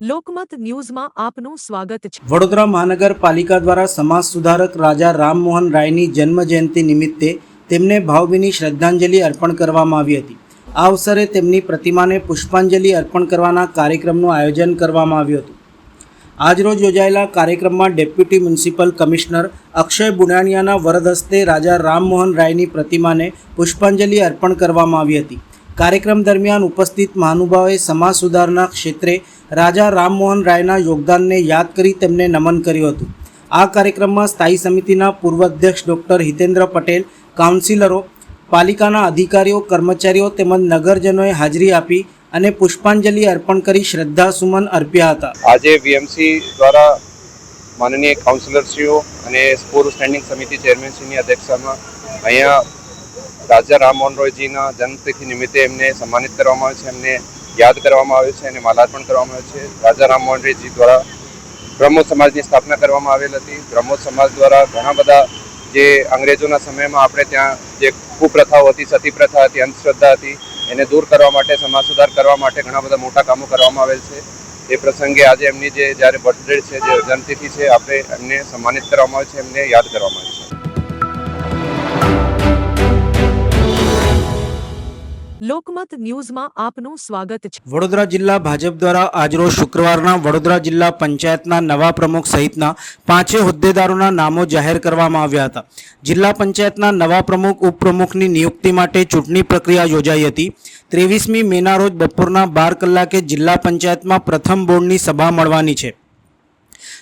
લોકમત ન્યૂઝમાં આપનું સ્વાગત છે। વડોદરા મહાનગરપાલિકા દ્વારા સમાજ સુધારક રાજા રામમોહન રાયની જન્મ જયંતિ નિમિત્તે તેમને ભાવભીની શ્રદ્ધાંજલિ અર્પણ કરવામાં આવી હતી। આ અવસરે તેમની પ્રતિમાને પુષ્પાંજલિ અર્પણ કરવાના કાર્યક્રમનું આયોજન કરવામાં આવ્યું હતું। આજરોજ યોજાયેલા કાર્યક્રમમાં ડેપ્યુટી મ્યુનિસિપલ કમિશનર અક્ષય બુનાણિયાના વરદ હસ્તે રાજા રામમોહન રાયની પ્રતિમાને પુષ્પાંજલિ અર્પણ કરવામાં આવી હતી। કાર્યક્રમ દરમિયાન ઉપસ્થિત મહાનુભાવોએ સમાજ સુધારના ક્ષેત્રે રાજા રામમોહન રાયના યોગદાનને યાદ કરી તેમને નમન કર્યું હતું। આ કાર્યક્રમમાં સ્થાયી સમિતિના પૂર્વ અધ્યક્ષ ડૉક્ટર હિતેન્દ્ર પટેલ, કાઉન્સિલરો, પાલિકાના અધિકારીઓ, કર્મચારીઓ તેમજ નગરજનોએ હાજરી આપી અને પુષ્પાંજલિ અર્પણ કરી શ્રદ્ધાસુમન અર્પ્યા હતા। આજે વીએમસી દ્વારા માનનીય કાઉન્સિલરશ્રીઓ અને પૂર્વ સ્ટેન્ડિંગ સમિતિ ચેરમેનશ્રીની અધ્યક્ષતામાં અહીંયા રાજા રામમોહન રાયજીના જન્મતિથિ નિમિત્તે એમને સન્માનિત કરવામાં આવે છે, એમને યાદ કરવામાં આવે છે અને માલાર્પણ કરવામાં આવે છે। રાજા રામમોહન રાયજી દ્વારા બ્રહ્મો સમાજની સ્થાપના કરવામાં આવેલ હતી। બ્રહ્મો સમાજ દ્વારા ઘણા બધા જે અંગ્રેજોના સમયમાં આપણે ત્યાં જે કુપ્રથાઓ હતી, સતી પ્રથા હતી, અંધશ્રદ્ધા હતી, એને દૂર કરવા માટે, સમાજ સુધાર કરવા માટે ઘણા બધા મોટા કામો કરવામાં આવેલ છે। એ પ્રસંગે આજે એમની જે જ્યારે બર્થડે છે, જે જન્મતિથિ છે, આપણે એમને સન્માનિત કરવામાં આવે છે, એમને યાદ કરવામાં આવે છે। લોકમત ન્યૂઝમાં આપનું સ્વાગત છે। વડોદરા જિલ્લા ભાજપ દ્વારા આજરોજ શુક્રવારના વડોદરા જિલ્લા પંચાયતના નવા પ્રમુખ સહિતના 5 હોદ્દેદારોના નામો જાહેર કરવામાં આવ્યા હતા। જિલ્લા પંચાયતના નવા પ્રમુખ ઉપપ્રમુખની નિયુક્તિ માટે ચૂંટણી પ્રક્રિયા યોજાઈ હતી। 23મી મેના રોજ બપોરના 12 કલાકે જિલ્લા પંચાયતમાં પ્રથમ બોર્ડની સભા મળવાની છે,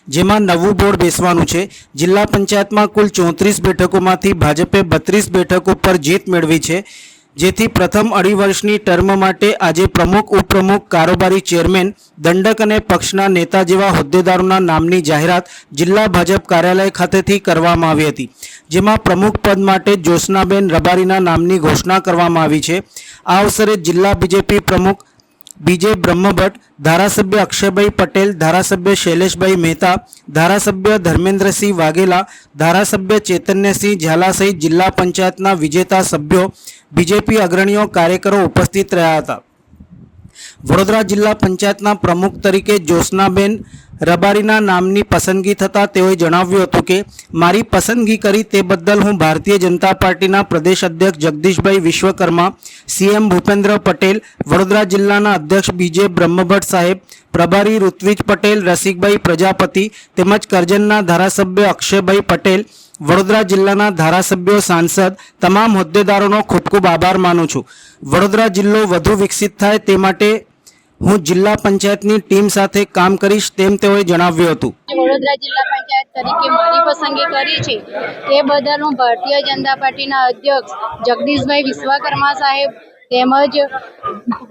જેમાં નવું બોર્ડ બેસવાનું છે। જિલ્લા પંચાયતમાં કુલ 34 બેઠકોમાંથી ભાજપે 32 બેઠકો પર જીત મેળવી છે, જેથી પ્રથમ અઢી વર્ષની ટર્મ માટે આજે પ્રમુખ, ઉપપ્રમુખ, કારોબારી ચેરમેન, દંડક અને પક્ષના નેતા જેવા હોદ્દેદારોના નામની જાહેરાત જિલ્લા ભાજપ કાર્યાલય ખાતેથી કરવામાં આવી હતી, જેમાં પ્રમુખ પદ માટે જ્યોત્સનાબેન રબારીના નામની ઘોષણા કરવામાં આવી છે। આ અવસરે જિલ્લા બીજેપી પ્રમુખ બીજે બ્રહ્મભટ્ટ, ધારાસભ્ય અક્ષયભાઈ પટેલ, ધારાસભ્ય શૈલેષભાઈ મહેતા, ધારાસભ્ય ધર્મેન્દ્રસિંહ વાઘેલા, ધારાસભ્ય ચૈતન્યસિંહ ઝાલા સહિત જિલ્લા પંચાયતના વિજેતા સભ્યો, બીજેપી અગ્રણીઓ, કાર્યકરો ઉપસ્થિત રહ્યા હતા। વડોદરા જિલ્લા પંચાયતના પ્રમુખ તરીકે જ્યોત્સનાબેન રબારીના નામની પસંદગી થતાં તેઓએ જણાવ્યું હતું કે મારી પસંદગી કરી તે બદલ હું ભારતીય જનતા પાર્ટીના પ્રદેશ અધ્યક્ષ જગદીશભાઈ વિશ્વકર્મા, સીએમ ભૂપેન્દ્ર પટેલ, વડોદરા જિલ્લાના અધ્યક્ષ બીજે બ્રહ્મભટ્ટ સાહેબ, પ્રભારી ઋત્વિજ પટેલ, રસિકભાઈ પ્રજાપતિ તેમજ કરજણના ધારાસભ્ય અક્ષયભાઈ પટેલ, વડોદરા જિલ્લાના ધારાસભ્યો, સાંસદ, તમામ હોદ્દેદારોનો ખૂબ ખૂબ આભાર માનું છું। વડોદરા જિલ્લો વધુ વિકસિત થાય તે માટે હું જિલ્લા પંચાયતની ટીમ સાથે કામ કરીશ તેમ તેઓએ જણાવ્યું હતું। વડોદરા જિલ્લા પંચાયત તરીકે મારી પસંદગી કરી છે તે બદલ હું ભારતીય જનતા પાર્ટીના અધ્યક્ષ જગદીશભાઈ વિશ્વકર્મા સાહેબ તેમજ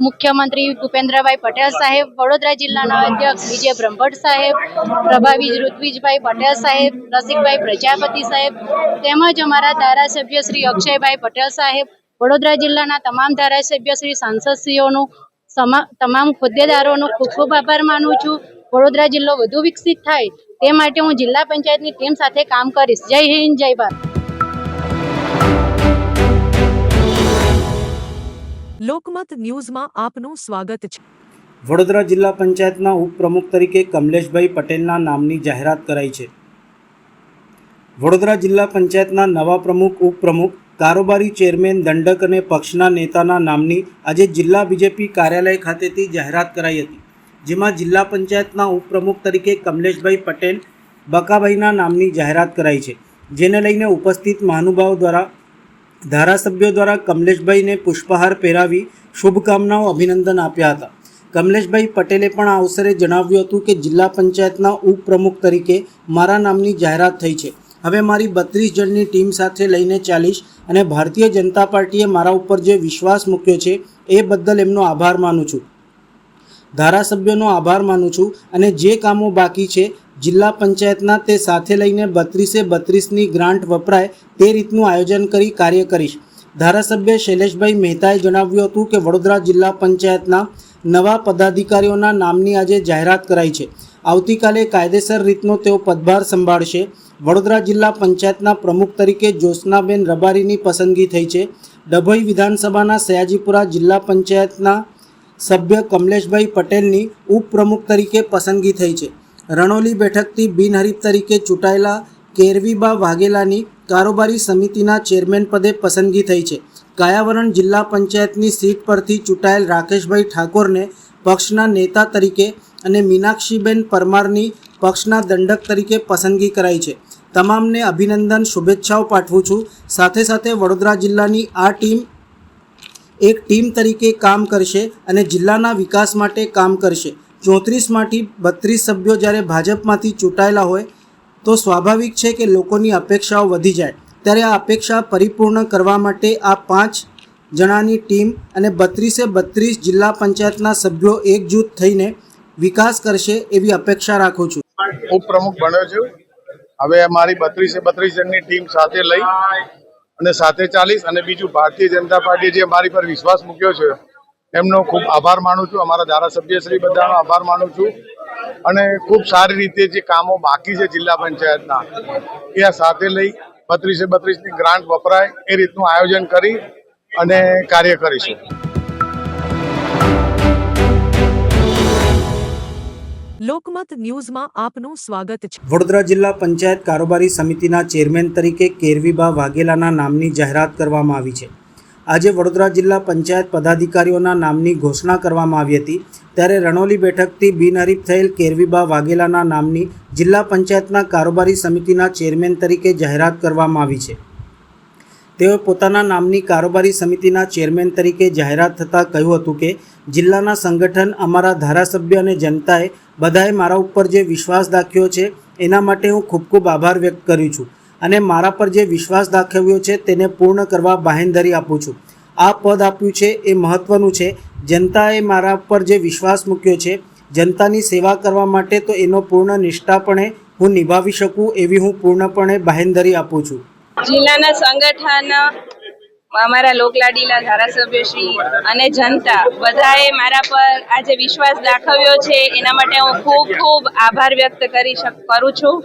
મુખ્યમંત્રી ભૂપેન્દ્રભાઈ પટેલ સાહેબ, વડોદરા જિલ્લાના અધ્યક્ષ બીજે બ્રહ્મભટ્ટ સાહેબ, પ્રભારી ઋત્વિજભાઈ પટેલ સાહેબ, રસિકભાઈ પ્રજાપતિ સાહેબ તેમજ અમારા ધારાસભ્ય શ્રી અક્ષયભાઈ પટેલ સાહેબ, વડોદરા જિલ્લાના તમામ ધારાસભ્ય શ્રી સાંસદશ્રીઓનું, તમામ હોદ્દેદારોનો ખૂબ ખૂબ આભાર માનું છું। વડોદરા જિલ્લો વધુ વિકસિત થાય તે માટે હું જિલ્લા પંચાયતની ટીમ સાથે કામ કરીશ। જય હિન્દ, જય ભારત। લોકમત ન્યૂઝમાં આપનું સ્વાગત છે। વડોદરા જિલ્લા પંચાયતના ઉપપ્રમુખ તરીકે કમલેશભાઈ પટેલના નામની જાહેરાત કરાઈ છે। વડોદરા જિલ્લા પંચાયતના નવા પ્રમુખ, ઉપપ્રમુખ, કારોબારી ચેરમેન, દંડક અને પક્ષના નેતાના નામની આજે જિલ્લા બીજેપી કાર્યાલય ખાતેથી જાહેરાત કરાઈ હતી, જેમાં જિલ્લા પંચાયતના ઉપપ્રમુખ તરીકે કમલેશભાઈ પટેલ બકાભાઈના નામની જાહેરાત કરાઈ છે, જેને લઈને ઉપસ્થિત મહાનુભાવો દ્વારા ધારાસભ્યો દ્વારા કમલેશભાઈને પુષ્પહાર પહેરાવી શુભકામનાઓ, અભિનંદન આપ્યા હતા। કમલેશભાઈ પટેલે પણ આ અવસરે જણાવ્યું હતું કે જિલ્લા પંચાયતના ઉપપ્રમુખ તરીકે મારા નામની જાહેરાત થઈ છે। હવે મારી 32 જણની ટીમ સાથે લઈને ચાલીશ અને ભારતીય જનતા પાર્ટીએ મારા ઉપર જે વિશ્વાસ મૂક્યો છે એ બદલ એમનો આભાર માનું છું, ધારાસભ્યોનો આભાર માનું છું અને જે કામો બાકી છે જિલ્લા પંચાયતના તે સાથે લઈને 32ની ગ્રાન્ટ વપરાય તે રીતનું આયોજન કરી કાર્ય કરીશ। ધારાસભ્ય શૈલેષભાઈ મહેતાએ જણાવ્યું હતું કે વડોદરા જિલ્લા પંચાયતના નવા પદાધિકારીઓના નામની આજે જાહેરાત કરાઈ છે આવતીકાલે કાયદેસર રીતનો તેઓ પદભાર સંભાળશે. વડોદરા જિલ્લા પંચાયતના પ્રમુખ તરીકે જ્યોત્સનાબેન રબારીની પસંદગી થઈ છે. ડભોઈ વિધાનસભાના સયાજીપુરા જિલ્લા પંચાયતના સભ્ય કમલેશભાઈ પટેલની ઉપપ્રમુખ તરીકે પસંદગી થઈ છે. રણોલી બેઠકથી બિનહરીફ તરીકે ચૂંટાયેલા કેરવીબા વાઘેલાની કારોબારી સમિતિના ચેરમેન પદે પસંદગી થઈ છે. કાયાવરણ જિલ્લા પંચાયતની સીટ પરથી ચૂંટાયેલ રાકેશભાઈ ઠાકોરને પક્ષના નેતા તરીકે અને મીનાક્ષીબેન પરમારની પક્ષના દંડક તરીકે પસંદગી કરાઈ છે. તમામને અભિનંદન, શુભેચ્છાઓ પાઠવું છું. સાથે સાથે વડોદરા જિલ્લાની આ ટીમ એક ટીમ તરીકે કામ કરશે અને જિલ્લાના વિકાસ માટે કામ કરશે. 34માંથી 32 સભ્યો જ્યારે ભાજપમાંથી ચૂંટાયેલા હોય તો સ્વાભાવિક છે કે લોકોની અપેક્ષાઓ વધી જાય. ત્યારે આ અપેક્ષા પરિપૂર્ણ કરવા માટે આ 5 જણાની ટીમ અને 32 જિલ્લા પંચાયતના સભ્યો એકજૂથ થઈને વિકાસ કરશે એવી અપેક્ષા રાખું છું. ઉપપ્રમુખ બન્યો છું. હવે અમારી 32 જણની ટીમ સાથે લઈ અને સાથે ચાલીશ. અને બીજું, ભારતીય જનતા પાર્ટીએ જે અમારી પર વિશ્વાસ મૂક્યો છે એમનો ખૂબ આભાર માનું છું. અમારા ધારાસભ્યશ્રી બધાનો આભાર માનું છું. અને ખૂબ સારી રીતે જે કામો બાકી છે જિલ્લા પંચાયતના એ આ સાથે લઈ 32ની ગ્રાન્ટ વપરાય એ રીતનું આયોજન કરી અને કાર્ય કરીશું. લોકમત ન્યૂઝમાં આપનું સ્વાગત છે. વડોદરા જિલ્લા પંચાયત કારોબારી સમિતિના ચેરમેન તરીકે કેરવીબા વાઘેલાના નામની જાહેરાત કરવામાં આવી છે. આજે વડોદરા જિલ્લા પંચાયત પદાધિકારીઓના નામની ઘોષણા કરવામાં આવી હતી. ત્યારે રણોલી બેઠકથી બિનહરીફ થયેલ કેરવીબા વાઘેલાના નામની જિલ્લા પંચાયતના કારોબારી સમિતિના ચેરમેન તરીકે જાહેરાત કરવામાં આવી છે. તેઓએ પોતાના નામની કારોબારી સમિતિના ચેરમેન તરીકે જાહેરાત થતાં કહ્યું હતું કે જિલ્લાના સંગઠન, અમારા ધારાસભ્ય અને જનતાએ બધાએ મારા ઉપર જે વિશ્વાસ દાખ્યો છે એના માટે હું ખૂબ ખૂબ આભાર વ્યક્ત કરું છું અને મારા પર જે વિશ્વાસ દાખવ્યો છે તેને પૂર્ણ કરવા બાહેંધરી આપું છું. આ પદ આપ્યું છે એ મહત્ત્વનું છે. જનતાએ મારા પર જે વિશ્વાસ મૂક્યો છે જનતાની સેવા કરવા માટે, તો એનો પૂર્ણ નિષ્ઠાપણે હું નિભાવી શકું એવી હું પૂર્ણપણે બાહેંધરી આપું છું. જિલ્લાના સંગઠન, અમારા લોકલાડીલા ધારાસભ્યશ્રી અને જનતા બધાએ મારા પર આજે વિશ્વાસ દાખવ્યો છે એના માટે હું ખૂબ ખૂબ આભાર વ્યક્ત કરું છું.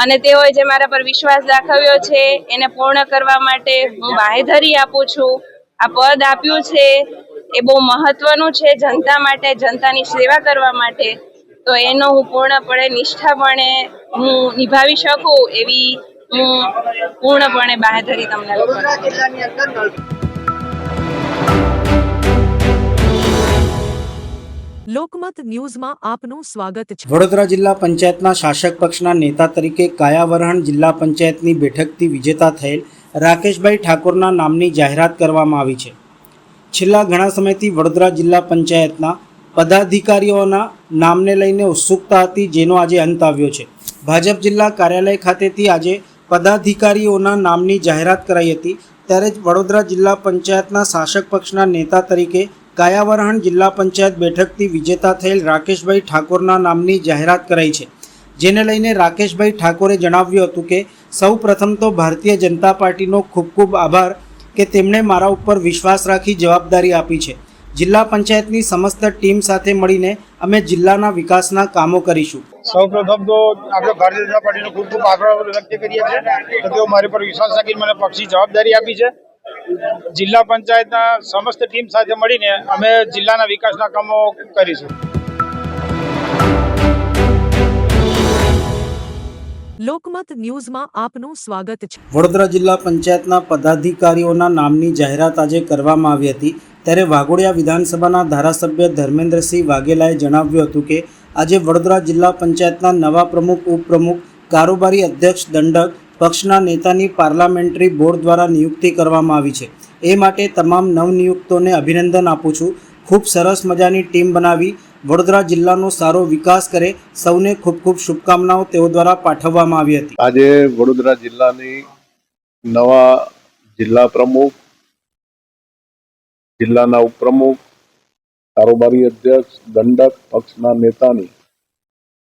અને તેઓએ જે મારા પર વિશ્વાસ દાખવ્યો છે એને પૂર્ણ કરવા માટે હું બાહેધરી આપું છું. આ પદ આપ્યું છે એ બહુ મહત્વનું છે જનતા માટે, જનતાની સેવા કરવા માટે. તો એનો હું પૂર્ણપણે નિષ્ઠાપણે હું નિભાવી શકું એવી હું પૂર્ણપણે બાહેધરી તમને લોકમત ન્યૂઝમાં આપનું સ્વાગત છે. વડોદરા જિલ્લા પંચાયતના શાસક પક્ષના નેતા તરીકે કાયાવરણ જિલ્લા પંચાયતની બેઠકથી વિજેતા થયેલ રાકેશભાઈ ઠાકોરના નામની જાહેરાત કરવામાં આવી છે. છેલ્લા ઘણા સમયથી વડોદરા જિલ્લા પંચાયતના પદાધિકારીઓના નામને લઈને ઉત્સુકતા હતી, જેનો આજે અંત આવ્યો છે. ભાજપ જિલ્લા કાર્યાલય ખાતેથી આજે પદાધિકારીઓના નામની જાહેરાત કરાઈ હતી. ત્યારે જ વડોદરા જિલ્લા પંચાયતના શાસક પક્ષના નેતા તરીકે કાયાવરણ જિલ્લા પંચાયત બેઠકથી વિજેતા થયેલ રાકેશભાઈ ઠાકોરના નામની જાહેરાત કરાઈ છે. જેને લઈને રાકેશભાઈ ઠાકોરે જણાવ્યું હતું કે સૌ પ્રથમ તો ભારતીય જનતા પાર્ટીનો ખૂબ ખૂબ આભાર કે તેમણે મારા ઉપર વિશ્વાસ રાખી જવાબદારી આપી છે. જિલ્લા પંચાયતની સમસ્ત ટીમ સાથે મળીને અમે જિલ્લાના વિકાસના કામો કરીશું. સૌપ્રથમ તો આપણે ભારતીય જનતા પાર્ટીનો ખૂબ ખૂબ આભાર વ્યક્ત કરીએ છીએ કે તેઓ મારી પર વિશ્વાસ રાખી મને પક્ષની જવાબદારી આપી છે. જિલ્લા પંચાયતના સમસ્ત ટીમ સાથે મળીને અમે જિલ્લાના વિકાસના કામો કરીશું. લોકમત ન્યૂઝમાં આપનું સ્વાગત છે. વડોદરા જિલ્લા પંચાયતના પદાધિકારીઓના નામની જાહેરાત આજે કરવામાં આવી હતી. ત્યારે વાઘોડિયા વિધાનસભાના ધારાસભ્ય ધર્મેન્દ્રસિંહ વાઘેલાએ જણાવ્યું હતું કે આજે વડોદરા જિલ્લા પંચાયતના નવા પ્રમુખ, ઉપપ્રમુખ, કારોબારી અધ્યક્ષ, દંડક, પક્ષના નેતાની પાર્લામેન્ટરી બોર્ડ દ્વારા નિયુક્તિ કરવામાં આવી છે. એ માટે તમામ નવનિયુક્તોને અભિનંદન આપું છું. ખૂબ સરસ મજાની ટીમ બનાવી વડોદરા જિલ્લાનો સારો વિકાસ કરે, સૌને ખૂબ ખૂબ શુભકામનાઓ તેઓ દ્વારા પાઠવવામાં આવી હતી. આજે વડોદરા જિલ્લાની નવા જિલ્લા પ્રમુખ, જિલ્લાના ઉપપ્રમુખ, કારોબારી અધ્યક્ષ, દંડક, પક્ષના નેતાની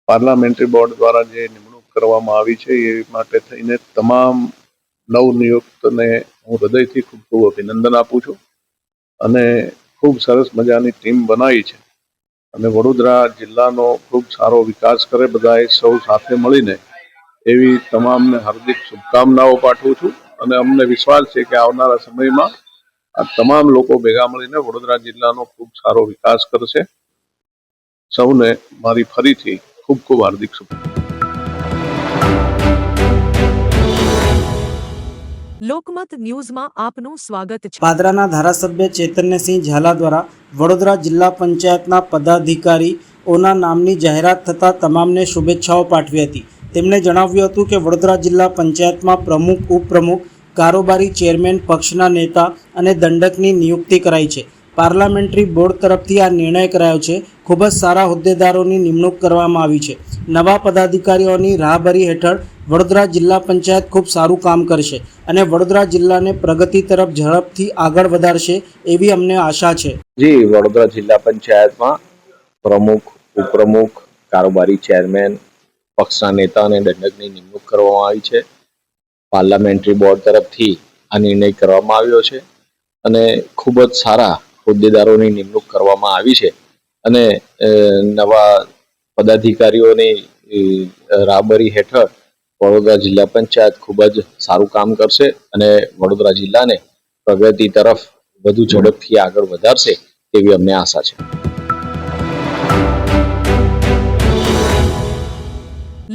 પાર્લામેન્ટરી બોર્ડ દ્વારા જે નિમણૂક કરવામાં આવી છે એ માટે થઈને તમામ નવનિયુક્તને હું હૃદયથી ખૂબ ખૂબ અભિનંદન આપું છું. અને ખૂબ સરસ મજાની ટીમ બનાવી છે અને વડોદરા જિલ્લાનો ખૂબ સારો વિકાસ કરે બધાએ સૌ સાથે મળીને એવી તમામને હાર્દિક શુભકામનાઓ પાઠવું છું અને અમને વિશ્વાસ છે કે આવનારા સમયમાં આ તમામ લોકો ભેગા મળીને વડોદરા જિલ્લાનો ખૂબ સારો વિકાસ કરશે. સૌને મારી ફરીથી ખૂબ ખૂબ હાર્દિક શુભકામનાઓ. લોકમત ન્યૂઝમાં આપનું સ્વાગત છે. પાદરાના ધારાસભ્ય ચૈતન્યસિંહ ઝાલા દ્વારા વડોદરા જિલ્લા પંચાયતના પદાધિકારીઓના નામની જાહેરાત થતાં તમામને શુભેચ્છાઓ પાઠવી હતી. તેમણે જણાવ્યું હતું કે વડોદરા જિલ્લા પંચાયતમાં પ્રમુખ, ઉપપ્રમુખ, કારોબારી ચેરમેન, પક્ષના નેતા અને દંડકની નિયુક્તિ કરાઈ છે. પાર્લામેન્ટરી બોર્ડ તરફથી આ નિર્ણય કરાયો છે. ખૂબ જ સારા હોદ્દેદારોની નિમણૂક કરવામાં આવી છે. નવા પદાધિકારીઓની રાહબરી હેઠળ વડોદરા જિલ્લા પંચાયત ખૂબ સારું કામ કરશે અને વડોદરા જિલ્લાને પ્રગતિ તરફ ઝડપથી આગળ વધારશે એવી અમને આશા છે. જી, વડોદરા જિલ્લા પંચાયતમાં પ્રમુખ, ઉપપ્રમુખ, કારોબારી ચેરમેન, પક્ષના નેતા અને દંડકની નિમણૂક કરવામાં આવી છે. પાર્લામેન્ટરી બોર્ડ તરફથી આ નિર્ણય કરવામાં આવ્યો છે અને ખૂબ જ સારા હોદ્દેદારોની નિમણૂક કરવામાં આવી છે અને નવા પદાધિકારીઓની રાહબરી હેઠળ વડોદરા જિલ્લા પંચાયત ખૂબ જ સારું કામ કરશે અને વડોદરા જિલ્લાને પ્રગતિ તરફ વધુ ઝડપથી આગળ વધારશે તેવી અમને આશા છે.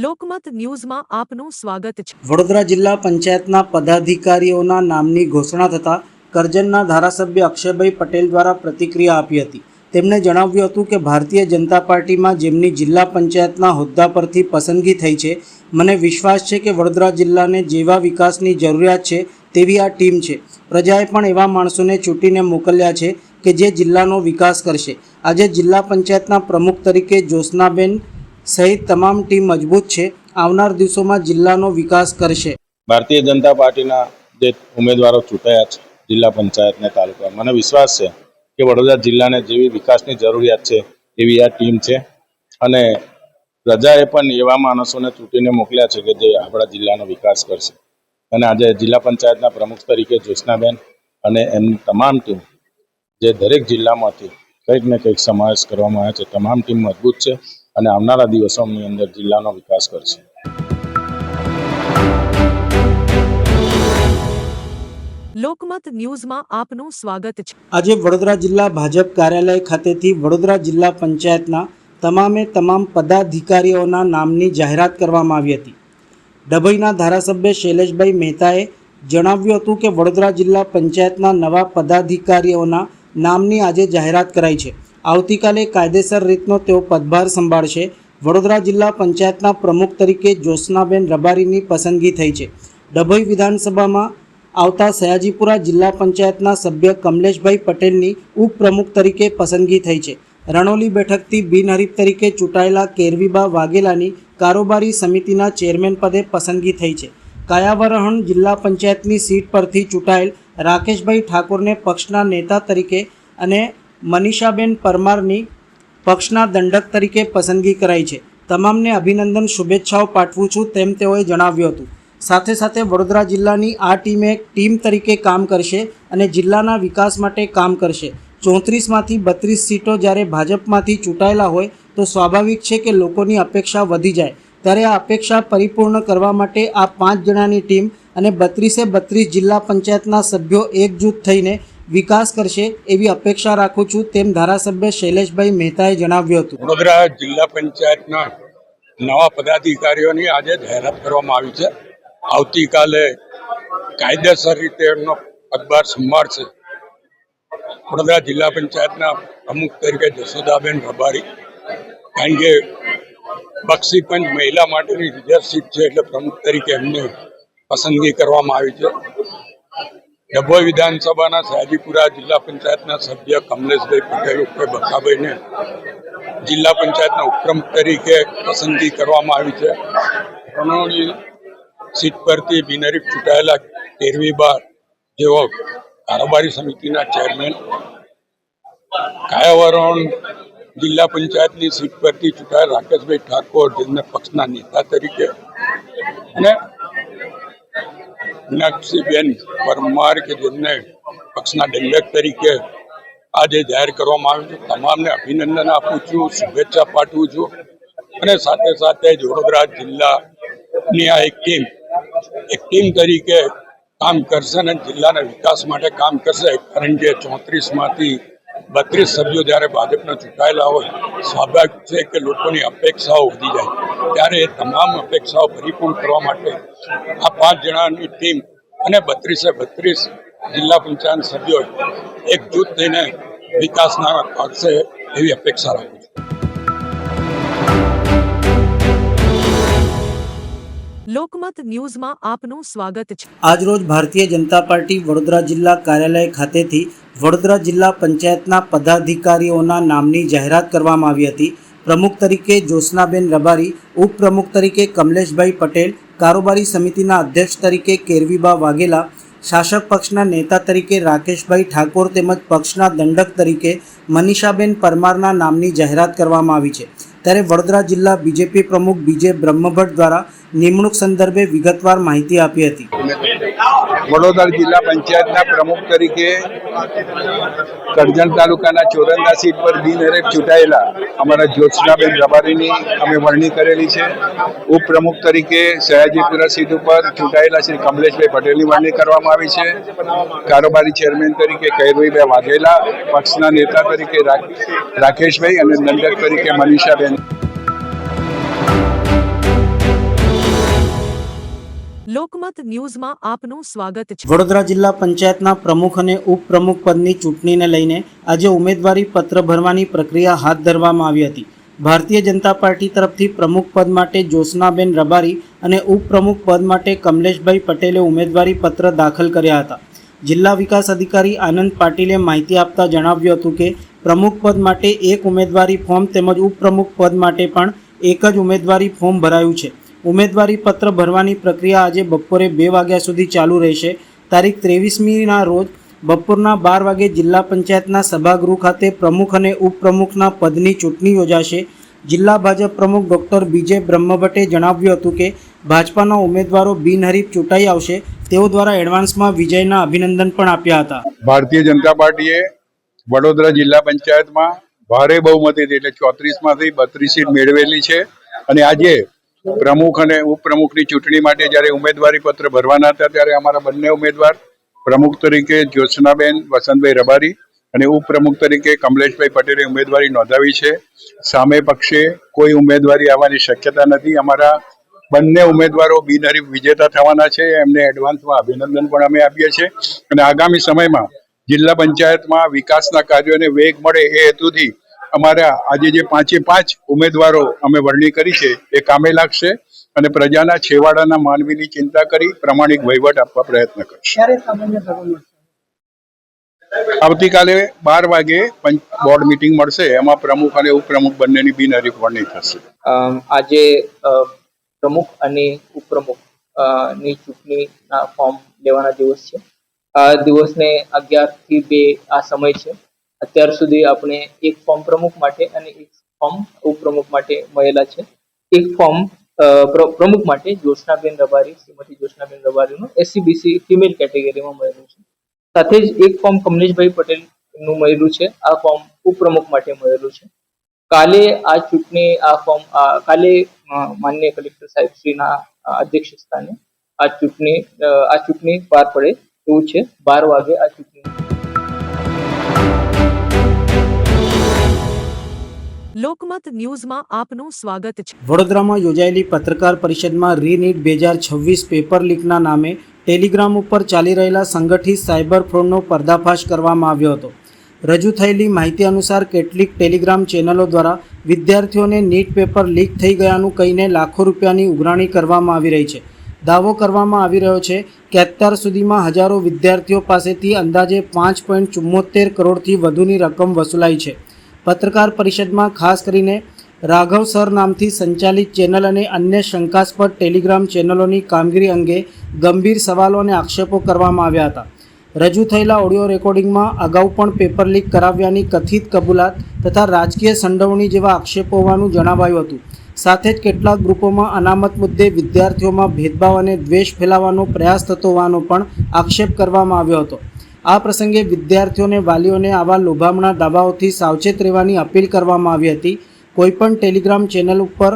લોકમત ન્યૂઝમાં આપનું સ્વાગત છે. વડોદરા જિલ્લા પંચાયતના પદાધિકારીઓના નામની ઘોષણા થતાં કરજણના ધારાસભ્ય અક્ષયભાઈ પટેલ દ્વારા પ્રતિક્રિયા આપી હતી. તેમણે જણાવ્યું હતું કે ભારતીય જનતા પાર્ટીમાં જેમની જિલ્લા પંચાયતના હોદ્દા પરથી પસંદગી થઈ છે, મને વિશ્વાસ છે કે વડોદરા જિલ્લાને જેવા વિકાસની જરૂરિયાત છે તેવી આ ટીમ છે. પ્રજાએ પણ એવા માણસોને ચૂંટીને મોકલ્યા છે કે જે જિલ્લાનો વિકાસ કરશે. આજે જિલ્લા પંચાયતના પ્રમુખ તરીકે જ્યોત્સનાબેન સહિત તમામ ટીમ મજબૂત છે. આવનાર દિવસોમાં જિલ્લાનો વિકાસ કરશે. ભારતીય જનતા પાર્ટીના જે ઉમેદવારો ચૂંટાયા છે જિલ્લા પંચાયતના તાલુકા, મને વિશ્વાસ છે કે વડોદરા જિલ્લાને જેવી વિકાસની જરૂરિયાત છે એવી આ ટીમ છે અને પ્રજાએ પણ એવા માણસોને ચૂંટીને મોકલ્યા છે કે જે આપણા જિલ્લાનો વિકાસ કરશે. અને આજે જિલ્લા પંચાયતના પ્રમુખ તરીકે જ્યોત્સનાબેન અને એમની તમામ ટીમ જે દરેક જિલ્લામાંથી કંઈક ને કંઈક સમાવેશ કરવામાં આવ્યો છે, તમામ ટીમ મજબૂત છે અને આવનારા દિવસોની અંદર જિલ્લાનો વિકાસ કરશે. લોકમત ન્યૂઝમાં આપનું સ્વાગત છે. આજે વડોદરા જિલ્લા ભાજપ કાર્યાલય ખાતેથી વડોદરા જિલ્લા પંચાયતના તમામ પદાધિકારીઓના નામની જાહેરાત કરવામાં આવી હતી. ડભોઈના ધારાસભ્ય શૈલેષભાઈ મહેતાએ જણાવ્યું હતું કે વડોદરા જિલ્લા પંચાયતના નવા પદાધિકારીઓના નામની આજે જાહેરાત કરાઈ છે. આવતીકાલે કાયદેસર રીતનો તેઓ પદભાર સંભાળશે. વડોદરા જિલ્લા પંચાયતના પ્રમુખ તરીકે જ્યોત્સનાબેન રબારીની પસંદગી થઈ છે. ડભોઈ વિધાનસભામાં આવતા સયાજીપુરા જિલ્લા પંચાયતના સભ્ય કમલેશભાઈ પટેલની ઉપપ્રમુખ તરીકે પસંદગી થઈ છે. રણોલી બેઠકથી બિનહરીફ તરીકે ચૂંટાયેલા કેરવીબા વાઘેલાની કારોબારી સમિતિના ચેરમેન પદે પસંદગી થઈ છે. કાયાવરહણ જિલ્લા પંચાયતની સીટ પરથી ચૂંટાયેલ રાકેશભાઈ ઠાકોરને પક્ષના નેતા તરીકે અને મનીષાબેન પરમારની પક્ષના દંડક તરીકે પસંદગી કરાઈ છે. તમામને અભિનંદન, શુભેચ્છાઓ પાઠવું છું તેમ તેઓએ જણાવ્યું હતું. સાથે સાથે વડોદરા જિલ્લાની આ ટીમ એક ટીમ તરીકે કામ કરશે અને જિલ્લાના વિકાસ માટે કામ કરશે. 34માંથી 32 સીટો જ્યારે ભાજપમાંથી ચૂંટાયેલા હોય તો સ્વાભાવિક છે કે લોકોની અપેક્ષા વધી જાય. ત્યારે આ અપેક્ષા પરિપૂર્ણ કરવા માટે આ 5 જણાની ટીમ અને 32 જિલ્લા પંચાયતના સભ્યો એકજૂથ થઈને વિકાસ કરશે એવી અપેક્ષા રાખું છું તેમ ધારાસભ્ય શૈલેષભાઈ મહેતાએ જણાવ્યું હતું. વડોદરા જિલ્લા પંચાયતના નવા પદાધિકારીઓની આજે જાહેરાત કરવામાં આવી છે. આવતીકાલે કાયદેસર રીતે એમનો પદભાર સંભાળશે. વડોદરા જિલ્લા પંચાયતના પ્રમુખ તરીકે જશોદાબેન રબારી, કારણ કે બક્ષી પંચ મહિલા માટેની રિઝર્વ સીટ છે એટલે પ્રમુખ તરીકે એમને પસંદગી કરવામાં આવી છે. ડભોઈ વિધાનસભાના સયાજીપુરા જિલ્લા પંચાયતના સભ્ય કમલેશભાઈ પટેલ ઉર્ફે બકાભાઈને જિલ્લા પંચાયતના ઉપપ્રમુખ તરીકે પસંદગી કરવામાં આવી છે. રણોલી સીટ પરથી બિનહરીફ ચૂંટાયેલા કેરવીબા જેઓ કારોબારી સમિતિના ચેરમેન, કાયાવરણ જિલ્લા પંચાયતની સીટ પરથી ચૂંટાયેલ રાકેશભાઈ ઠાકોર જેમને પક્ષના નેતા તરીકે અને મીનાક્ષીબેન પરમાર કે જેમને પક્ષના દંડક તરીકે આજે જાહેર કરવામાં આવ્યું છે. તમામને અભિનંદન આપું છું, શુભેચ્છા પાઠવું છું અને સાથે સાથે જ વડોદરા જિલ્લાની આ એક ટીમ તરીકે કામ કરશે અને જિલ્લાના વિકાસ માટે કામ કરશે. કારણ કે 34માંથી 32 સભ્યો જ્યારે ભાજપના ચૂંટાયેલા હોય, સ્વાભાવિક છે કે લોકોની અપેક્ષાઓ વધી જાય. ત્યારે એ તમામ અપેક્ષાઓ પરિપૂર્ણ કરવા માટે આ 5 જણાની ટીમ અને 32 જિલ્લા પંચાયત સભ્યો એકજૂથ થઈને વિકાસના કરશે એવી અપેક્ષા રાખું છું. લોકમત ન્યૂઝમાં આપનું સ્વાગત છે. આજરોજ ભારતીય જનતા પાર્ટી વડોદરા જિલ્લા કાર્યાલય ખાતેથી વડોદરા જિલ્લા પંચાયતના પદાધિકારીઓના નામની જાહેરાત કરવામાં આવી હતી. પ્રમુખ તરીકે જ્યોત્સનાબેન રબારી, ઉપપ્રમુખ તરીકે કમલેશભાઈ પટેલ, કારોબારી સમિતિના અધ્યક્ષ તરીકે કેરવીબા વાઘેલા, શાસક પક્ષના નેતા તરીકે રાકેશભાઈ ઠાકોર તેમજ પક્ષના દંડક તરીકે મનીષાબેન પરમારના નામની જાહેરાત કરવામાં આવી છે. ત્યારે વડોદરા જિલ્લા બીજેપી પ્રમુખ બીજે બ્રહ્મભટ્ટ દ્વારા નિમણૂક સંદર્ભે વિગતવાર માહિતી આપી હતી. વડોદરા જિલ્લા પંચાયતના પ્રમુખ તરીકે કરજણ તાલુકાના ચોરંદા સીટ પર બિનહરીફ ચૂંટાયેલા અમારા જ્યોત્સનાબેન રબારીની અમે વરણી કરેલી છે. ઉપપ્રમુખ તરીકે સયાજીપુરા સીટ ઉપર ચૂંટાયેલા શ્રી કમલેશભાઈ પટેલની વરણી કરવામાં આવી છે. કારોબારી ચેરમેન તરીકે કૈરવીભાઈ વાઘેલા, પક્ષના નેતા તરીકે રાકેશભાઈ અને દંડક તરીકે મનીષાબેન. લોકમત ન્યૂઝમાં આપનું સ્વાગત છે. વડોદરા જિલ્લા પંચાયતના પ્રમુખ અને ઉપપ્રમુખ પદની ચૂંટણીને લઈને આજે ઉમેદવારી પત્ર ભરવાની પ્રક્રિયા હાથ ધરવામાં આવી હતી. ભારતીય જનતા પાર્ટી તરફથી પ્રમુખ પદ માટે જ્યોત્સનાબેન રબારી અને ઉપપ્રમુખ પદ માટે કમલેશભાઈ પટેલે ઉમેદવારી પત્ર દાખલ કર્યા હતા. જિલ્લા વિકાસ અધિકારી આનંદ પાટીલે માહિતી આપતા જણાવ્યું હતું કે પ્રમુખ પદ માટે એક ઉમેદવારી ફોર્મ તેમજ ઉપપ્રમુખ પદ માટે પણ એક જ ઉમેદવારી ફોર્મ ભરાયું છે. ઉમેદવારી પત્ર ભરવાની પ્રક્રિયા આજે બપોરે 2 વાગ્યા સુધી ચાલુ રહેશે. તારીખ 23મીના રોજ બપોરના 12 વાગે જિલ્લા પંચાયતના સભાગૃહ ખાતે પ્રમુખ અને ઉપપ્રમુખના પદની ચૂંટણી યોજાશે. જિલ્લા ભાજપ પ્રમુખ ડૉક્ટર બીજે બ્રહ્મભટ્ટે જણાવ્યું હતું કે ભાજપાના ઉમેદવારો બિનહરીફ ચૂંટાઈ આવશે. તેઓ દ્વારા એડવાન્સમાં વિજયના અભિનંદન પણ આપ્યા હતા. ભારતીય જનતા પાર્ટીએ વડોદરા જિલ્લા પંચાયતમાં ભારે બહુમતીથી એટલે 34માંથી 32 સીટ મેળવેલી છે અને આજે પ્રમુખ અને ઉપપ્રમુખની ચૂંટણી માટે જ્યારે ઉમેદવારી પત્ર ભરવાના હતા ત્યારે અમારા બંને ઉમેદવાર પ્રમુખ તરીકે જ્યોત્સનાબેન વસંતભાઈ રબારી અને ઉપપ્રમુખ તરીકે કમલેશભાઈ પટેલે ઉમેદવારી નોંધાવી છે. સામે પક્ષે કોઈ ઉમેદવારી આવવાની શક્યતા નથી. અમારા બંને ઉમેદવારો બિનહરીફ વિજેતા થવાના છે. એમને એડવાન્સમાં અભિનંદન પણ અમે આપીએ છીએ અને આગામી સમયમાં જિલ્લા પંચાયતમાં વિકાસના કાર્યોને વેગ મળે એ હેતુથી અમારા આજે જે 5 ઉમેદવારો અમે વરણી કરી છે એ કામે લાગશે અને પ્રજાના છેવાડાના માનવીની ચિંતા કરી પ્રમાણિક વહીવટ આપવા પ્રયત્ન કરશે. આવતીકાલે 12 વાગે બોર્ડ મીટિંગ મળશે. એમાં પ્રમુખ અને ઉપપ્રમુખ બંનેની બિનહરીફ વરણી થશે. આજે પ્રમુખ અને ઉપપ્રમુખ ની ચૂંટણીના ફોર્મ લેવાના દિવસ છે. આ દિવસને 11 થી 2 આ સમય છે. અત્યાર સુધી આપણે એક ફોર્મ પ્રમુખ માટે અને એક ફોર્મ ઉપપ્રમુખ માટે મળેલા છે. એક ફોર્મ પ્રમુખ માટે જ્યોત્સનાબેન રબારી, શ્રીમતી જ્યોત્સનાબેન રબારીનું SC/BC ફિમેલ કેટેગરીમાં મળેલું છે. સાથે જ એક ફોર્મ કમલેશભાઈ પટેલનું મળેલું છે. આ ફોર્મ ઉપપ્રમુખ માટે મળેલું છે. કાલે આ ચૂંટણી કાલે માનનીય કલેક્ટર સાહેબ શ્રીના અધ્યક્ષ સ્થાને આ ચૂંટણી પાર પડે એવું છે. 12 વાગે આ ચૂંટણી. લોકમત ન્યૂઝમાં આપનું સ્વાગત છે. વડોદરામાં યોજાયેલી પત્રકાર પરિષદમાં રીનીટ 2026 પેપર લીકના નામે ટેલિગ્રામ ઉપર ચાલી રહેલા સંગઠિત સાયબર ફ્રોડનો પર્દાફાશ કરવામાં આવ્યો હતો. રજૂ થયેલી માહિતી અનુસાર કેટલીક ટેલિગ્રામ ચેનલો દ્વારા વિદ્યાર્થીઓને નીટ પેપર લીક થઈ ગયાનું કહીને લાખો રૂપિયાની ઉઘરાણી કરવામાં આવી રહી છે. દાવો કરવામાં આવી રહ્યો છે કે અત્યાર સુધીમાં હજારો વિદ્યાર્થીઓ પાસેથી અંદાજે 5.74 કરોડથી વધુની રકમ વસૂલાઈ છે. પત્રકાર પરિષદમાં ખાસ કરીને રાઘવ સર નામથી સંચાલિત ચેનલ અને અન્ય શંકાસ્પદ ટેલિગ્રામ ચેનલોની કામગીરી અંગે ગંભીર સવાલો અને આક્ષેપો કરવામાં આવ્યા હતા. રજૂ થયેલા ઓડિયો રેકોર્ડિંગમાં અગાઉ પણ પેપર લીક કરાવ્યાની કથિત કબૂલાત તથા રાજકીય સંડોવણી જેવા આક્ષેપો હોવાનું જણાવાયું હતું. સાથે જ કેટલાક ગ્રુપોમાં અનામત મુદ્દે વિદ્યાર્થીઓમાં ભેદભાવ અને દ્વેષ ફેલાવવાનો પ્રયાસ થતો હોવાનો પણ આક્ષેપ કરવામાં આવ્યો હતો. આ પ્રસંગે વિદ્યાર્થીઓને વાલીઓને આવા લોભામણા દાવાઓથી સાવચેત રહેવાની અપીલ કરવામાં આવી હતી. કોઈપણ ટેલિગ્રામ ચેનલ ઉપર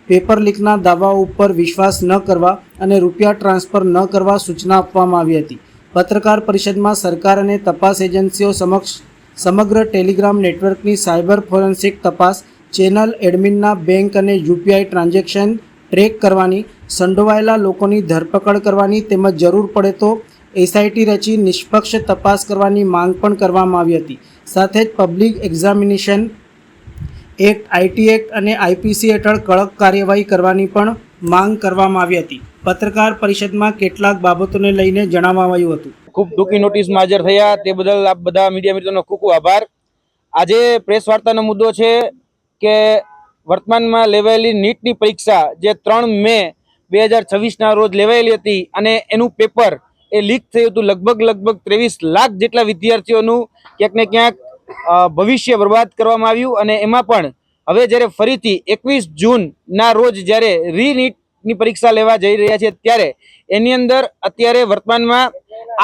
પેપર લીકના દાવાઓ ઉપર વિશ્વાસ ન કરવા અને રૂપિયા ટ્રાન્સફર ન કરવા સૂચના આપવામાં આવી હતી. પત્રકાર પરિષદમાં સરકાર અને તપાસ એજન્સીઓ સમક્ષ સમગ્ર ટેલિગ્રામ નેટવર્કની સાયબર ફોરેન્સિક તપાસ, ચેનલ એડમિનના બેંક અને યુપીઆઈ ટ્રાન્ઝેક્શન ટ્રેક કરવાની, સંડોવાયેલા લોકોની ધરપકડ કરવાની તેમજ જરૂર પડે તો એસઆઈટી રચી નિષ્પક્ષ તપાસ કરવાની માંગ પણ કરવામાં આવી હતી. સાથે જ public examination act, IT act અને આઈપીસી હેઠળ કડક કાર્યવાહી કરવાની પણ માંગ કરવામાં આવી હતી. પત્રકાર પરિષદમાં કેટલાક બાબતોને લઈને જણાવવામાં આવ્યું હતું. ખૂબ ટૂંકી નોટિસમાં હાજર થયા તે બદલ આપ બધા મીડિયા મિત્રોનો ખૂબ ખૂબ આભાર. આજે પ્રેસ વાર્તાનો મુદ્દો છે કે વર્તમાનમાં લેવાયેલી નીટની પરીક્ષા જે 3 મે 2026ના રોજ લેવાયેલી હતી અને એનું પેપર એ લીક થયું હતું. લગભગ 23 લાખ જેટલા વિદ્યાર્થીઓનું ક્યાંક ને ક્યાંક ભવિષ્ય બરબાદ કરવામાં આવ્યું. અને એમાં પણ હવે જ્યારે ફરીથી 21 જૂનના રોજ જ્યારે રીનીટની પરીક્ષા લેવા જઈ રહ્યા છે ત્યારે એની અંદર અત્યારે વર્તમાનમાં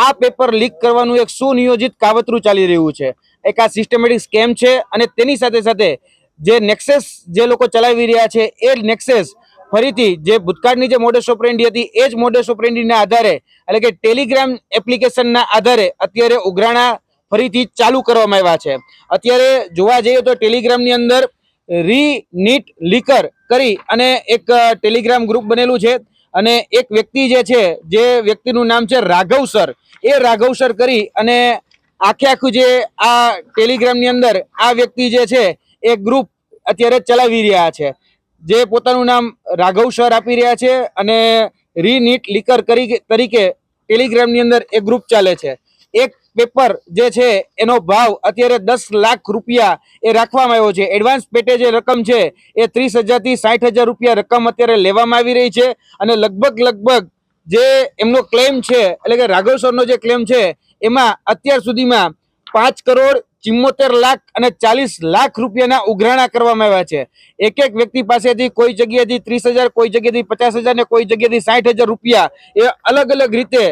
આ પેપર લીક કરવાનું એક સુનિયોજિત કાવતરું ચાલી રહ્યું છે. એક આ સિસ્ટમેટિક સ્કેમ છે અને તેની સાથે સાથે જે નેક્સસ જે લોકો ચલાવી રહ્યા છે એ નેક્સસ ફરીથી જે ભૂતકાળની જે મોડસ ઓપરેન્ડી હતી એ જ મોડસ ઓપરેન્ડીના આધારે એટલે કે ટેલિગ્રામ એપ્લિકેશનના આધારે અત્યારે ઉઘરાણા ફરીથી ચાલુ કરવામાં આવ્યા છે. અત્યારે જોવા જઈએ તો ટેલિગ્રામની અંદર રીનીટ લીકર કરી અને એક ટેલિગ્રામ ગ્રુપ બનેલું છે અને એક વ્યક્તિ જે છે જે વ્યક્તિનું નામ છે રાઘવ સર, એ રાઘવ સર કરી અને આખું જે આ ટેલિગ્રામની અંદર આ વ્યક્તિ જે છે એ ગ્રુપ અત્યારે ચલાવી રહ્યા છે, જે પોતાનું નામ રાઘવ સર આપી રહ્યા છે અને રીનીટ લીકર તરીકે ટેલિગ્રામની અંદર એ ગ્રુપ ચાલે છે. એક પેપર જે છે એનો ભાવ અત્યારે 10 લાખ રૂપિયા એ રાખવામાં આવ્યો છે. એડવાન્સ પેટે જે રકમ છે એ 30,000 થી 60,000 રૂપિયા રકમ અત્યારે લેવામાં આવી રહી છે. અને લગભગ જે એમનો ક્લેમ છે એટલે કે રાઘવ સરનો જે ક્લેમ છે એમાં અત્યાર સુધીમાં 5,74,40,00,000 રૂપિયાના ઉઘરાણા કરવામાં આવ્યા છે. એક વ્યક્તિ પાસેથી કોઈ જગ્યાએથી 30,000, કોઈ જગ્યાએથી 50,000 ને કોઈ જગ્યાએથી 60,000 રૂપિયા એ અલગ રીતે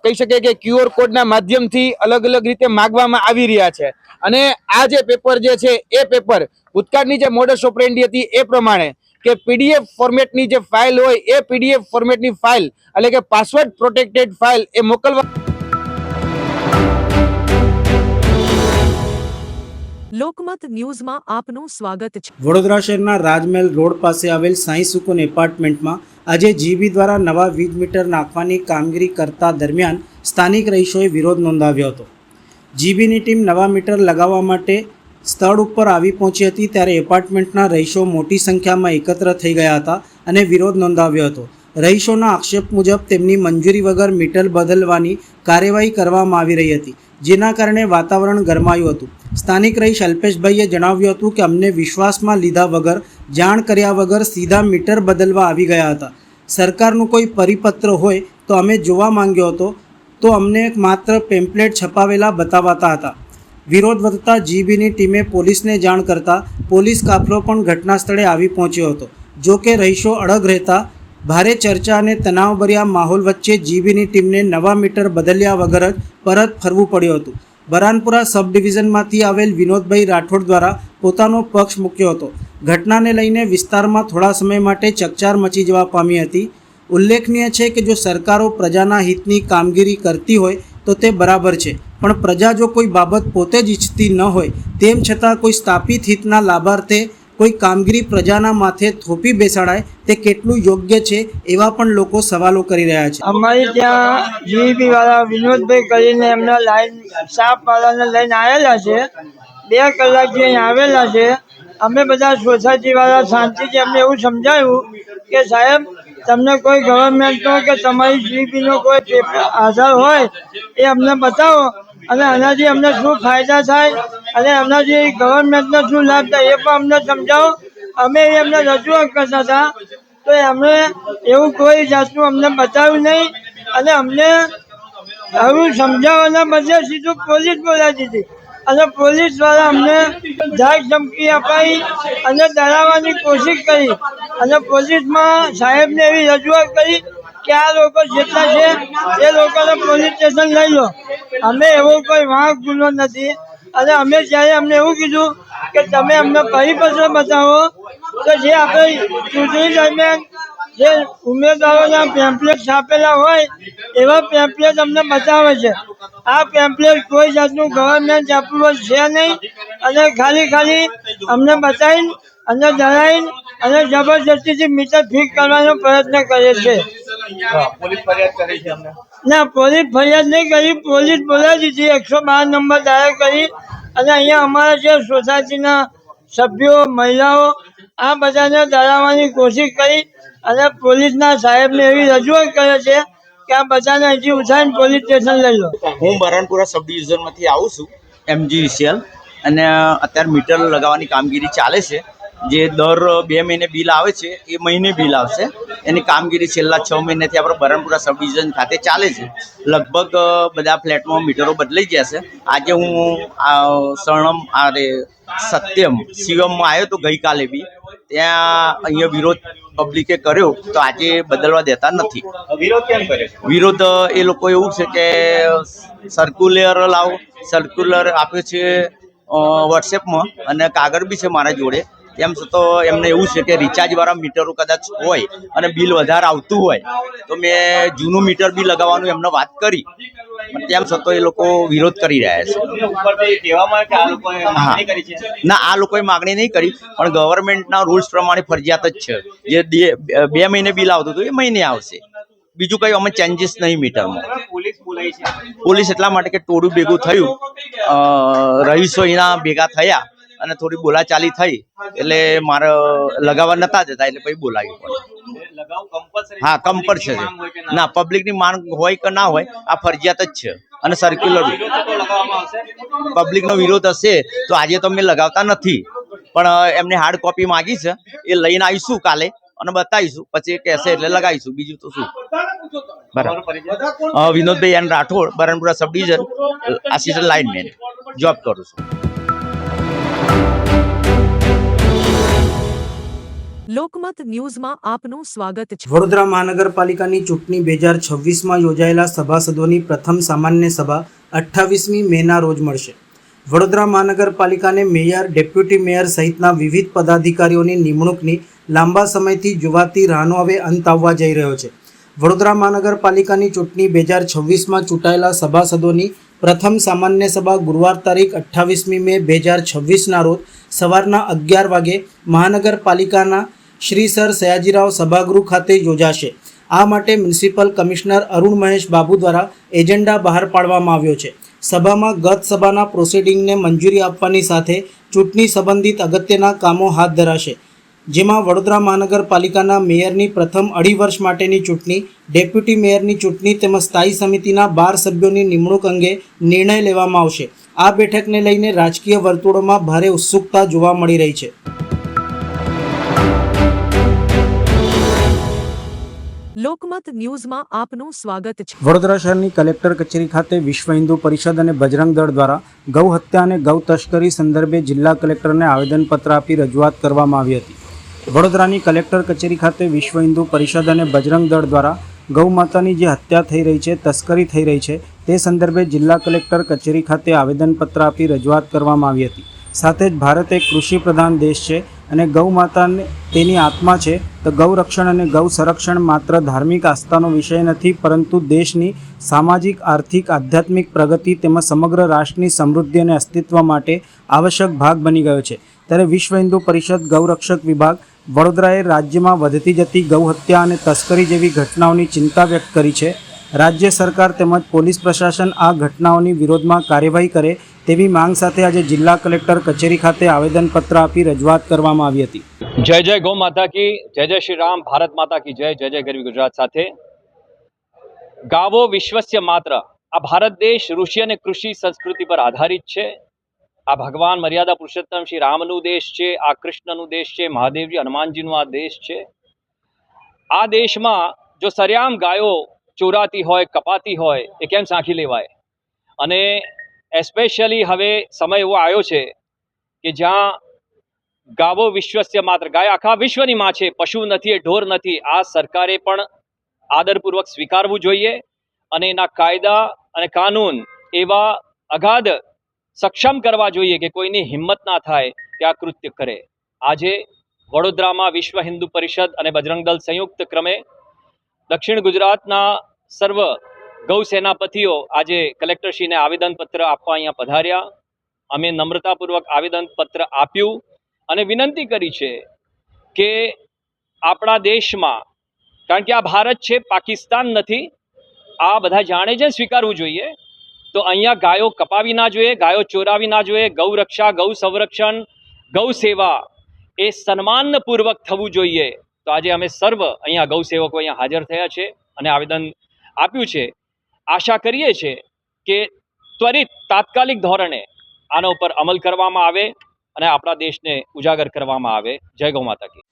કહી શકે કે ક્યુઆર કોડના માધ્યમથી અલગ રીતે માગવામાં આવી રહ્યા છે. અને આ જે પેપર જે છે એ પેપર ભૂતકાળની જે મોડસ ઓપરેન્ડી હતી એ પ્રમાણે કે પીડીએફ ફોર્મેટની જે ફાઇલ હોય એ પીડીએફ ફોર્મેટની ફાઇલ એટલે કે પાસવર્ડ પ્રોટેક્ટેડ ફાઇલ એ મોકલવા. લોકમત ન્યૂઝમાં આપનું સ્વાગત છે. વડોદરા શહેરના રાજમહેલ રોડ પાસે આવેલ સાઈ સુકુન એપાર્ટમેન્ટમાં આજે જીબી દ્વારા નવા વીજ મીટર નાખવાની કામગીરી કરતા દરમિયાન સ્થાનિક રહીશોએ વિરોધ નોંધાવ્યો હતો. જીબીની ટીમ નવા મીટર લગાવવા માટે સ્થળ ઉપર આવી પહોંચી હતી ત્યારે એપાર્ટમેન્ટના રહીશો મોટી સંખ્યામાં એકત્ર થઈ ગયા હતા અને વિરોધ નોંધાવ્યો હતો. રહીશોના આક્ષેપ મુજબ તેમની મંજૂરી વગર મીટર બદલવાની કાર્યવાહી કરવામાં આવી રહી હતી, જેના કારણે વાતાવરણ ગરમાયું હતું. સ્થાનિક રહીશ અલ્પેશભાઈએ જણાવ્યું હતું કે અમને વિશ્વાસમાં લીધા વગર, જાણ કર્યા વગર સીધા મીટર બદલવા આવી ગયા હતા. સરકારનું કોઈ પરિપત્ર હોય તો અમે જોવા માંગ્યો હતો તો અમને માત્ર પેમ્પલેટ છપાવેલા બતાવાતા હતા. વિરોધ વધતા જીબીની ટીમે પોલીસને જાણ કરતા પોલીસ કાફલો પણ ઘટના સ્થળે આવી પહોંચ્યો હતો. જો કે રહીશો અડગ રહેતા ભારે ચર્ચા અને તણાવભર્યા માહોલ વચ્ચે જીબીની ટીમને નવા મીટર બદલ્યા વગર જ પરત ફરવું પડ્યું હતું. બરાનપુરા સબ ડિવિઝનમાંથી આવેલ વિનોદભાઈ રાઠોડ દ્વારા પોતાનો પક્ષ મૂક્યો હતો. ઘટનાને લઈને વિસ્તારમાં થોડા સમય માટે ચકચાર મચી જવા પામી હતી. ઉલ્લેખનીય છે કે જો સરકારો પ્રજાના હિતની કામગીરી કરતી હોય તો તે બરાબર છે, પણ પ્રજા જો કોઈ બાબત પોતે જ ઈચ્છતી ન હોય તેમ છતાં કોઈ સ્થાપિત હિતના લાભાર્થે કોઈ કામગીરી પ્રજાના માથે થોપી બેસાડાય તે કેટલું યોગ્ય છે એવા પણ લોકો સવાલો કરી રહ્યા છે. અમારી ત્યાં જીબી વાળા વિનોદભાઈ કરીને એમના લાઈન સાપ વાળાને લઈને આવેલા છે. 2 કલાકથી અહીં આવેલા છે. અમે બધા સોસાયટી વાળા શાંતિથી અમને એવું સમજાવ્યું કે સાહેબ તમને કોઈ ગવર્મેન્ટનો કે તમારી જીબીનો કોઈ પેપર આધાર હોય એ અમને બતાવો અને આનાથી અમને શું ફાયદા થાય અને આનાથી ગવર્મેન્ટને શું લાભ થાય એ પણ અમને સમજાવો. અમે એમને રજૂઆત કરતા હતા તો એમણે એવું કોઈ જાતનું અમને બતાવ્યું નહીં અને અમને આવું સમજાવવાના બદલે સીધું પોલીસ બોલાવી દીધી અને પોલીસ દ્વારા અમને ધાક ધમકી અપાઈ અને ડરાવવાની કોશિશ કરી અને પોલીસમાં સાહેબને એવી રજૂઆત કરી કે આ લોકો જેટલા છે એ લોકોને પોલીસ સ્ટેશન લઈ લો, અમે એવો કોઈ વાંક ગુનો નથી. અને અમે જ્યારે અમને એવું કીધું કે તમે અમને પરિપત્ર બતાવો, તો જે આપણે ચૂંટણી દરમિયાન જે ઉમેદવારોના પેમ્પલેટ છાપેલા હોય એવા પેમ્પલેટ અમને બતાવે છે. આ પેમ્પલેટ કોઈ જાતનું ગવર્મેન્ટ એપ્રુવલ છે નહીં, અને ખાલી અમને બતાવીને અને ડરાવીને અને જબરજસ્તીથી મીટર ફિક્સ કરવાનો પ્રયત્ન કરે છે. પોલીસ ફરિયાદ કરી છે અમને? ના, પોલીસ ફરિયાદ નહીં કરી. પોલીસ બોલાવી દીધી, 112 નંબર ડાયલ કરી. અને અહીંયા અમારા જે સોસાયટીના સભ્યો, મહિલાઓ આ બધાને ડરાવવાની કોશિશ કરી અને પોલીસના સાહેબને એવી રજૂઆત કરે છે કે આ બધાને અહીંથી ઉઠાવીને પોલીસ સ્ટેશન લઈ લો. હું બરણપુરા સબ ડિવિઝનમાંથી આવું છું, MGVCL, અને અત્યારે મીટર લગાવવાની કામગીરી ચાલે છે. જે દર 2 મહિને બિલ આવે છે એ મહિને બિલ આવશે. એની કામગીરી છેલ્લા 6 મહિનાથી આપણે બરણપુરા સબ ડિવિઝન ખાતે ચાલે છે. લગભગ બધા ફ્લેટમાં મીટરો બદલાઈ ગયા છે. આજે હું સત્યમ શિવમમાં આવ્યો તો ગઈકાલે બી, ત્યાં અહીંયા વિરોધ પબ્લિકે કર્યો, તો આજે બદલવા દેતા નથી. વિરોધ કેમ કરે છે? વિરોધ એ લોકો એવું છે કે સર્ક્યુલર લાવો, સર્ક્યુલર આપ્યો છે વોટ્સએપમાં, અને કાગળ બી છે મારા જોડે. તેમ છતાં એમને એવું છે કે રિચાર્જવાળા મીટરો કદાચ હોય અને બિલ વધારે આવતું હોય તો મેં જૂનું મીટર બી લગાવવાનું એમને વાત કરી, તેમ છતાં એ લોકો વિરોધ કરી રહ્યા છે. ના, આ લોકોએ માગણી નહીં કરી, પણ ગવર્મેન્ટના રૂલ્સ પ્રમાણે ફરજિયાત જ છે. જે 2 મહિને બિલ આવતું હતું એ મહિને આવશે. બીજું કઈ અમે ચેન્જીસ નહીં મીટરમાં. પોલીસ એટલા માટે કે ટોળું ભેગું થયું, રહીશો એના ભેગા થયા અને થોડી બોલાચાલી થઈ, એટલે મારે લગાવવા નતા જતા, એટલે પછી બોલાવ્યું પડે. હા, કમ્પલસરી. ના, પબ્લિકની માંગ હોય કે ના હોય, આ ફરજિયાત જ છે. અને સર્ક્યુલર પબ્લિકનો વિરોધ હશે તો આજે તો અમે લગાવતા નથી, પણ એમને હાર્ડ કોપી માગી છે, એ લઈને આવીશું કાલે અને બતાવીશું, પછી એ કહેશે એટલે લગાવીશું. બીજું તો શું. બરાબર. Vinodbhai N Rathod, Baranpura sub division, assistant lineman, job કરું છું. લોકમત ન્યૂઝમાં આપનું સ્વાગત છે. વડોદરા મહાનગરપાલિકાની ચૂંટણી 2026માં યોજાયેલા સભાસદોની પ્રથમ સામાન્ય સભા 28મી મેના રોજ મળશે. વડોદરા મહાનગરપાલિકાને મેયર, ડેપ્યુટી મેયર સહિતના વિવિધ પદાધિકારીઓની નિમણૂકની લાંબા સમયથી જોવાતી રાહનો હવે અંત આવવા જઈ રહ્યો છે. વડોદરા મહાનગરપાલિકાની ચૂંટણી 2026માં ચૂંટાયેલા સભાસદોની પ્રથમ સામાન્ય સભા ગુરુવાર તારીખ 28મી મે 2026ના રોજ સવારના 11 વાગે મહાનગરપાલિકાના શ્રી સર સયાજીરાવ સભાગૃહ ખાતે યોજાશે. આ માટે મ્યુનિસિપલ કમિશનર અરુણ મહેશ બાબુ દ્વારા એજન્ડા બહાર પાડવામાં આવ્યો છે. સભામાં ગત સભાના પ્રોસિડિંગને મંજૂરી આપવાની સાથે ચૂંટણી સંબંધિત અગત્યના કામો હાથ ધરાશે, જેમાં વડોદરા મહાનગરપાલિકાના મેયરની પ્રથમ 2.5 વર્ષ માટેની ચૂંટણી, ડેપ્યુટી મેયરની ચૂંટણી તેમજ સ્થાયી સમિતિના 12 સભ્યોની નિમણૂક અંગે નિર્ણય લેવામાં આવશે. આ બેઠકને લઈને રાજકીય વર્તુળોમાં ભારે ઉત્સુકતા જોવા મળી રહી છે. લોકમત ન્યૂઝમાં આપનું સ્વાગત છે. વડોદરા શહેરની કલેક્ટર કચેરી ખાતે વિશ્વ હિન્દુ પરિષદ અને બજરંગ દળ દ્વારા ગૌ હત્યા અને ગૌ તસ્કરી સંદર્ભે જિલ્લા કલેક્ટરને આવેદનપત્ર આપી રજૂઆત કરવામાં આવી હતી. વડોદરાની કલેક્ટર કચેરી ખાતે વિશ્વ હિન્દુ પરિષદ અને બજરંગ દળ દ્વારા ગૌ માતાની જે હત્યા થઈ રહી છે, તસ્કરી થઈ રહી છે, તે સંદર્ભે જિલ્લા કલેક્ટર કચેરી ખાતે આવેદનપત્ર આપી રજૂઆત કરવામાં આવી હતી. સાથે જ ભારત એક કૃષિ પ્રધાન દેશ છે અને ગૌ માતાને તેની આત્મા છે, તો ગૌ રક્ષણ અને ગૌ સંરક્ષણ માત્ર ધાર્મિક આસ્થાનો વિષય નથી, પરંતુ દેશની સામાજિક, આર્થિક, આધ્યાત્મિક પ્રગતિ તેમજ સમગ્ર રાષ્ટ્રની સમૃદ્ધિ અને અસ્તિત્વ માટે આવશ્યક ભાગ બની ગયો છે. ત્યારે વિશ્વ હિન્દુ પરિષદ ગૌરક્ષક વિભાગ વડોદરાએ રાજ્યમાં વધતી જતી ગૌ હત્યા અને તસ્કરી જેવી ઘટનાઓની ચિંતા વ્યક્ત કરી છે. રાજ્ય સરકાર તેમજ પોલીસ પ્રશાસન આ ઘટનાઓની વિરોધમાં કાર્યવાહી કરે તેવી માંગ સાથે આજે જિલ્લા કલેક્ટર કચેરી ખાતે આવેદનપત્ર આપી રજૂઆત કરવામાં આવી હતી. જય જય ગૌ માતા કી જય, જય શ્રી રામ, ભારત માતા કી જય, જય જય ગરવી ગુજરાત. સાથે ગાવો વિશ્વસ્ય માત્ર. આ ભારત દેશ ઋષિ અને કૃષિ સંસ્કૃતિ પર આધારિત છે. આ ભગવાન મર્યાદા પુરુષોત્તમ શ્રી રામનું દેશ છે, આ કૃષ્ણનું દેશ છે, મહાદેવજી હનુમાનજીનું આ દેશ છે. આ દેશમાં જો સરેઆમ ગાયો ચોરાતી હોય, કપાતી હોય, એ કેમ સાંખી લેવાય? અને એસ્પેશિયલી હવે સમય એવો આવ્યો છે કે જ્યાં ગાવો વિશ્વસ્ય માત્ર, ગાય આખા વિશ્વની માં છે, પશુ નથી, એ ઢોર નથી. આ સરકારે પણ આદરપૂર્વક સ્વીકારવું જોઈએ અને એના કાયદા અને કાનૂન એવા અગાધ સક્ષમ કરવા જોઈએ કે કોઈની હિંમત ના થાય કે આ કૃત્ય કરે. આજે વડોદરામાં વિશ્વ હિન્દુ પરિષદ અને બજરંગ દળ સંયુક્ત ક્રમે દક્ષિણ ગુજરાતના સર્વ ગૌ સેનાપતિઓ આજે કલેક્ટરશ્રીને આવેદનપત્ર આપવા અહીંયા પધાર્યા. અમે નમ્રતાપૂર્વક આવેદનપત્ર આપ્યું અને વિનંતી કરી છે કે આપણા દેશમાં, કારણ કે આ ભારત છે, પાકિસ્તાન નથી, આ બધા જાણે છે, સ્વીકારવું જોઈએ. તો અહીંયા ગાયો કપાવી ના જોઈએ, ગાયો ચોરાવી ના જોઈએ. ગૌ રક્ષા, ગૌ સંરક્ષણ, ગૌ સેવા એ સન્માનપૂર્વક થવું જોઈએ. તો આજે અમે સર્વ અહીંયા ગૌ સેવકો અહીંયા હાજર થયા છે અને આવેદન આપ્યું છે. આશા કરીએ છીએ કે ત્વરિત તાત્કાલિક ધોરણે આના ઉપર અમલ કરવામાં આવે અને આપણા દેશને ઉજાગર કરવામાં આવે. જય ગૌ માતા કી.